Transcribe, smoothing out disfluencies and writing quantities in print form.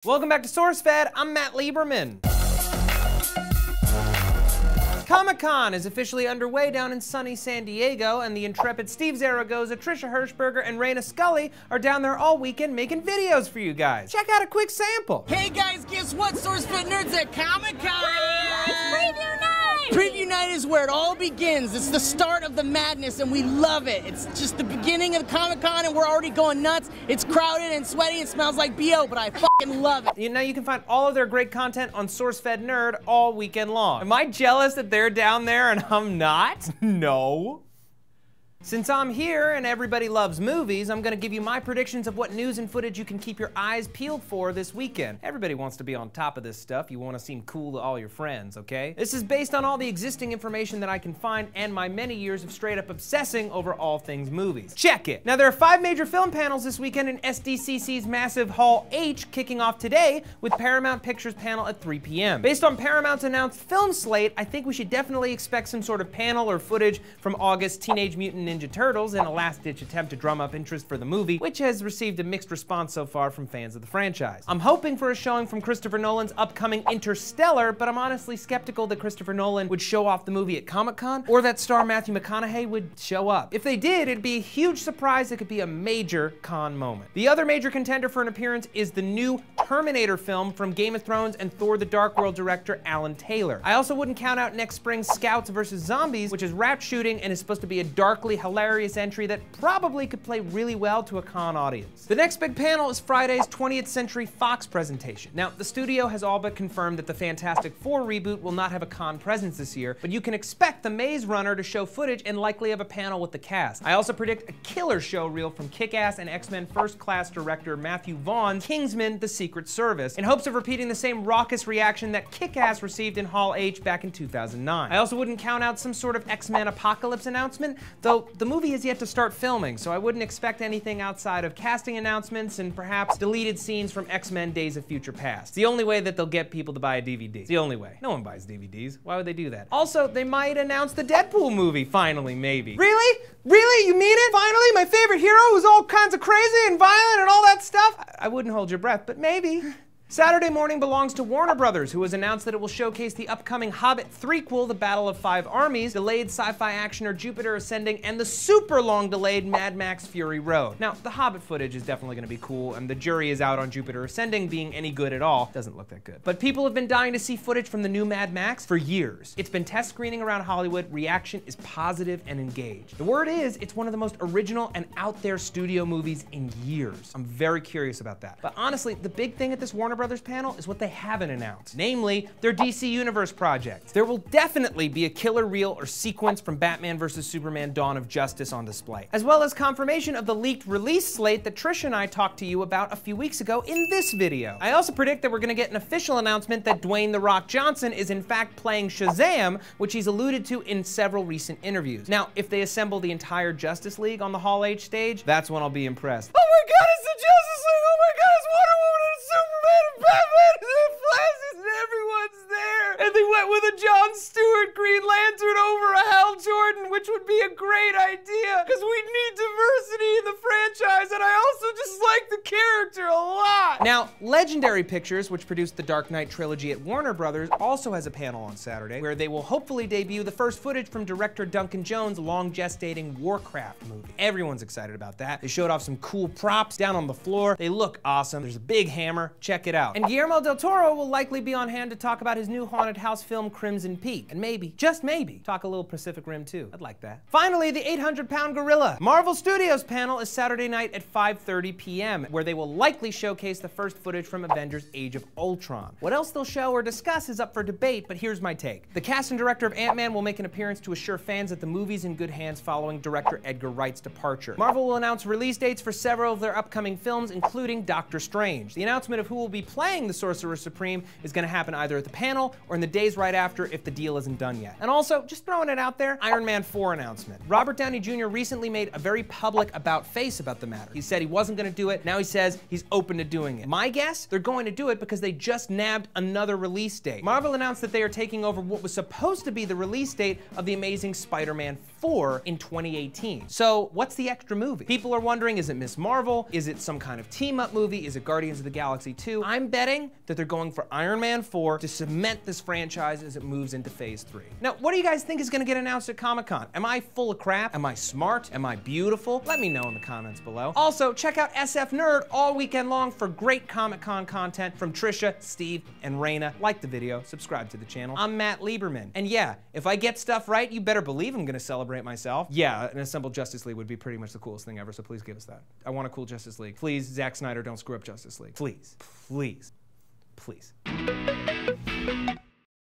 Welcome back to SourceFED, I'm Matt Lieberman. Comic-Con is officially underway down in sunny San Diego, and the intrepid Steve Zaragoza, Trisha Hirschberger, and Raina Scully are down there all weekend making videos for you guys. Check out a quick sample. Hey guys, guess what? SourceFED nerds at Comic-Con! It's preview night! Preview night is where it all begins. It's the start of the madness, and we love it. It's just the beginning of Comic-Con, and we're already going nuts. It's crowded and sweaty and smells like BO, but I fucking love it. Now you can find all of their great content on SourceFED Nerd all weekend long. Am I jealous that they're down there and I'm not? No. Since I'm here and everybody loves movies, I'm gonna give you my predictions of what news and footage you can keep your eyes peeled for this weekend. Everybody wants to be on top of this stuff. You wanna seem cool to all your friends, okay? This is based on all the existing information that I can find and my many years of straight up obsessing over all things movies. Check it. Now there are 5 major film panels this weekend in SDCC's massive Hall H, kicking off today with Paramount Pictures panel at 3 p.m. Based on Paramount's announced film slate, I think we should definitely expect some sort of panel or footage from August's Teenage Mutant Ninja Turtles in a last-ditch attempt to drum up interest for the movie, which has received a mixed response so far from fans of the franchise. I'm hoping for a showing from Christopher Nolan's upcoming Interstellar, but I'm honestly skeptical that Christopher Nolan would show off the movie at Comic-Con, or that star Matthew McConaughey would show up. If they did, it'd be a huge surprise that could be a major con moment. The other major contender for an appearance is the new Terminator film from Game of Thrones and Thor the Dark World director Alan Taylor. I also wouldn't count out next spring's Scouts vs. Zombies, which is rap shooting and is supposed to be a darkly hilarious entry that probably could play really well to a con audience. The next big panel is Friday's 20th Century Fox presentation. Now, the studio has all but confirmed that the Fantastic Four reboot will not have a con presence this year, but you can expect the Maze Runner to show footage and likely have a panel with the cast. I also predict a killer show reel from Kick-Ass and X-Men First Class director Matthew Vaughn's Kingsman: The Secret Service, in hopes of repeating the same raucous reaction that Kick-Ass received in Hall H back in 2009. I also wouldn't count out some sort of X-Men Apocalypse announcement, though the movie has yet to start filming, so I wouldn't expect anything outside of casting announcements and perhaps deleted scenes from X-Men Days of Future Past. It's the only way that they'll get people to buy a DVD. It's the only way. No one buys DVDs. Why would they do that? Also, they might announce the Deadpool movie, finally, maybe. Really? Really? You mean it? Finally? My favorite hero who's all kinds of crazy and violent and all that stuff? I wouldn't hold your breath, but maybe. Saturday morning belongs to Warner Brothers, who has announced that it will showcase the upcoming Hobbit threequel, The Battle of Five Armies, delayed sci-fi actioner Jupiter Ascending, and the super long delayed Mad Max Fury Road. Now, the Hobbit footage is definitely going to be cool, and the jury is out on Jupiter Ascending being any good at all. Doesn't look that good. But people have been dying to see footage from the new Mad Max for years. It's been test screening around Hollywood. Reaction is positive and engaged. The word is, it's one of the most original and out there studio movies in years. I'm very curious about that. But honestly, the big thing at this Warner Brothers panel is what they haven't announced, namely their DC Universe projects. There will definitely be a killer reel or sequence from Batman vs. Superman: Dawn of Justice on display, as well as confirmation of the leaked release slate that Trisha and I talked to you about a few weeks ago in this video. I also predict that we're gonna get an official announcement that Dwayne "The Rock" Johnson is in fact playing Shazam, which he's alluded to in several recent interviews. Now, if they assemble the entire Justice League on the Hall H stage, that's when I'll be impressed. Oh my God, it's the Justice League! Oh my God, it's Wonder Woman and Superman and Batman and the Flash, and everyone's there! And they went with a Jon Stewart Green Lantern over a Hal Jordan, which would be a great idea, because we need diversity in the franchise, and I also just like the character a lot! Now, Legendary Pictures, which produced the Dark Knight trilogy at Warner Brothers, also has a panel on Saturday, where they will hopefully debut the first footage from director Duncan Jones' long-gestating Warcraft movie. Everyone's excited about that. They showed off some cool props down on the floor. They look awesome. There's a big hammer. Check it out. And Guillermo del Toro will likely be on hand to talk about his new haunted house film Crimson Peak, and maybe, just maybe, talk a little Pacific Rim too. I'd like that. Finally, the 800-pound gorilla. Marvel Studios panel is Saturday night at 5:30 p.m., where they will likely showcase the first footage from Avengers: Age of Ultron. What else they'll show or discuss is up for debate, but here's my take. The cast and director of Ant-Man will make an appearance to assure fans that the movie's in good hands following director Edgar Wright's departure. Marvel will announce release dates for several of their upcoming films, including Doctor Strange. The announcement of who will be playing the Sorcerer Supreme is going to happen either at the panel or in the days right after if the deal isn't done yet. And also, just throwing it out there, Iron Man 4 announcement. Robert Downey Jr. recently made a very public about-face about the matter. He said he wasn't going to do it. Now he says he's open to doing it. My guess? They're going to do it because they just nabbed another release date. Marvel announced that they are taking over what was supposed to be the release date of The Amazing Spider-Man 4 in 2018. So what's the extra movie? People are wondering, is it Ms. Marvel? Is it some kind of team-up movie? Is it Guardians of the Galaxy 2? I'm betting that they're going for Iron Man 4 to cement this franchise as it moves into phase 3. Now, what do you guys think is gonna get announced at Comic-Con? Am I full of crap? Am I smart? Am I beautiful? Let me know in the comments below. Also, check out SF Nerd all weekend long for great Comic-Con content from Trisha, Steve, and Raina. Like the video, subscribe to the channel. I'm Matt Lieberman. And yeah, if I get stuff right, you better believe I'm gonna celebrate myself. Yeah, an assembled Justice League would be pretty much the coolest thing ever, so please give us that. I want a cool Justice League. Please, Zack Snyder, don't screw up Justice League. Please, please, please.